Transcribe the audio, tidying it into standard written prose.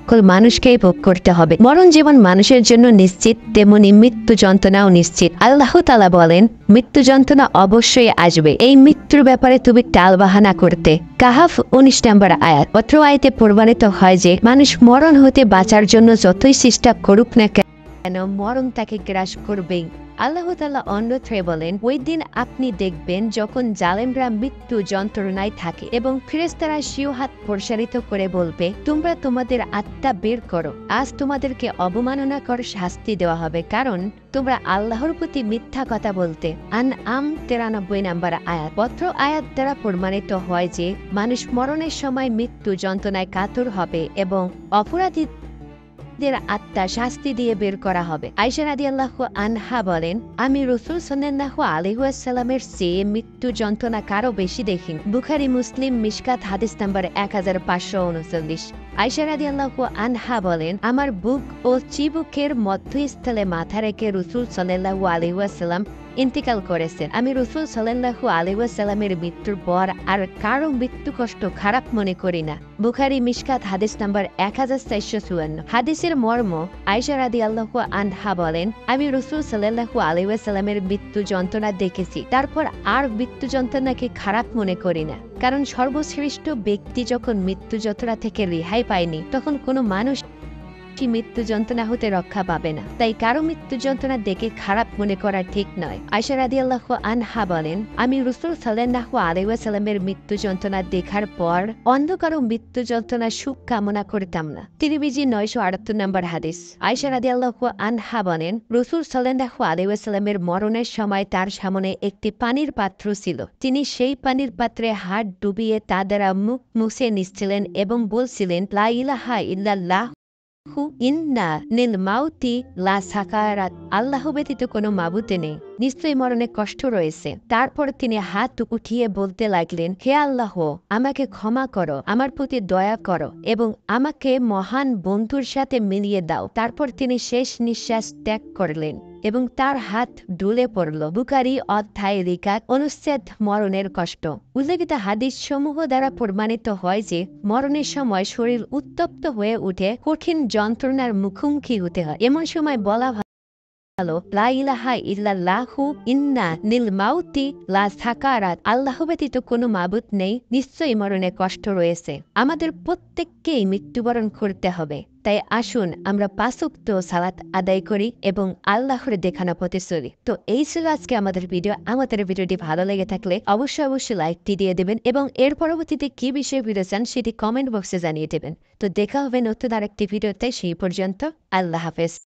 সকল মানুষকেই ভোগ করতে হবে। মরণ যেমন মানুষের জন্য নিশ্চিত, তেমনি মৃত্যু যন্ত্রণাও নিশ্চিত। আল্লাহ তাআলা বলেন, মৃত্যু যন্ত্রণা অবশ্যই আসবে, এই মৃত্যুর ব্যাপারে তুমি টালবাহানা করতে। কাহাফ 19 নম্বর আয়াত। অত্র আয়াতে প্রমাণিত হয় যে মানুষ মরণ হতে বাঁচার জন্য যতই চেষ্টা করুক না কেন, মরণ তাকে গ্রাস করবেই। আল্লাহ তাআলা অন্যত্রে বলেন, ওই দিন আপনি দেখবেন যখন জালেমরা মৃত্যু যন্ত্রণায় থাকে এবং ফেরেশতারা স্বীয় হাত প্রসারিত করে বলবে, তোমরা তোমাদের আত্মা বের করো, আজ তোমাদেরকে অবমাননাকর শাস্তি দেওয়া হবে, কারণ তোমরা আল্লাহর প্রতি মিথ্যা কথা বলতে। আনআম 93 নম্বর আয়াত। অত্র আয়াত দ্বারা প্রমাণিত হয় যে মানুষ মরণের সময় মৃত্যু যন্ত্রণায় কাতর হবে এবং অপরাধী আত্মা শাস্তি দিয়ে বের করা হবে। আয়েশা রাদিয়াল্লাহু আনহা বলেন, আমি রাসূল সাল্লাল্লাহু আলাইহি ওয়াসাল্লামের চেয়ে মৃত্যু যন্ত্রণা কারো বেশি দেখিনি। বুখারী মুসলিম মিশকাত হাদিস নাম্বার 1539। আয়েশা রাদিয়াল্লাহু আনহা বলেন, আমার বুক ও চিবুকের মধ্যস্থলে মাথা রেখে রাসূল সাল্লাল্লাহু আলাইহি ওয়াসাল্লাম ইন্তিকাল করেছেন। আমি রাসূল সাল্লাল্লাহু আলাইহি ওয়াসাল্লামের মৃত্যুর পর আর কারো মৃত্যু কষ্ট খারাপ মনে করি না। বুখারী মিশকাত হাদিস নাম্বার 1454। হাদিসের মর্ম, আয়েশা রাদিয়াল্লাহু আনহা বলেন, আমি রাসূল সাল্লাল্লাহু আলাইহি ওয়াসাল্লামের মৃত্যু যন্ত্রণা দেখেছি, তারপর আর মৃত্যু যন্ত্রণাকে খারাপ মনে করি না। কারণ সর্বশ্রেষ্ঠ ব্যক্তি যখন মৃত্যু যন্ত্রণা থেকে রেহাই পায়নি, তখন কোনো মানুষ মৃত্যু যন্ত্রণা হতে রক্ষা পাবে না। তাই কারো মৃত্যু যন্ত্রণা দেখে খারাপ মনে করা ঠিক নয়। আয়েশা রাদিয়াল্লাহু আনহা বলেন, আমি রাসূল সাল্লাল্লাহু আলাইহি ওয়াসাল্লামের মৃত্যু যন্ত্রণা দেখার পর অন্য কারো মৃত্যু যন্ত্রণা সুখ কামনা করতাম না। তিরমিজি 978 নম্বর হাদিস। আয়েশা রাদিয়াল্লাহু আনহা বলেন, রাসূল সাল্লাল্লাহু আলাইহি ওয়াসাল্লামের মরণের সময় তার সামনে একটি পানির পাত্র ছিল। তিনি সেই পানির পাত্রে হাত ডুবিয়ে তা দ্বারা মুখ মুছে নিচ্ছিলেন এবং বলছিলেন, লা ইলাহা ইল্লাল্লাহ ইন্না নিল মাউতি লা সাকারাত। আল্লাহ ব্যতীত কোনো মাবুদ নেই, নিশ্চয়ই মরণে কষ্ট রয়েছে। তারপর তিনি হাত উঠিয়ে বলতে লাগলেন, হে আল্লাহ, আমাকে ক্ষমা করো, আমার প্রতি দয়া করো এবং আমাকে মহান বন্ধুর সাথে মিলিয়ে দাও। তারপর তিনি শেষ নিঃশ্বাস ত্যাগ করলেন এবং তার হাত ডুলে পড়ল। বুখারী অধ্যায় রিকাত অনুচ্ছেদ মরণের কষ্ট। উল্লেখিত হাদিস সমূহ দ্বারা প্রমাণিত হয় যে মরণের সময় শরীর উত্তপ্ত হয়ে উঠে কঠিন যন্ত্রণার মুখোমুখি হতে হয়। এমন সময় বলা ভালো, লা ইলাহা ইল্লাল্লাহু ইন্না নিল মাউতি লা সাকারাত। আল্লাহ ব্যতীত কোনো মাবুদ নেই, নিশ্চয়ই মরণে কষ্ট রয়েছে। আমাদের প্রত্যেককেই মৃত্যুবরণ করতে হবে। তাই আসুন আমরা 5 ওয়াক্ত সালাত আদায় করি এবং আল্লাহর দেখানো পথে চলি। তো এই ছিল আজকে আমাদের ভিডিও। আমাদের ভিডিওটি ভালো লেগে থাকলে অবশ্যই লাইকটি দিয়ে দেবেন এবং এর পরবর্তীতে কি বিষয়ে ভিডিও চান সেটি কমেন্ট বক্সে জানিয়ে দেবেন। তো দেখা হবে নতুন আরেকটি ভিডিওতে। সেই পর্যন্ত আল্লাহ হাফেজ।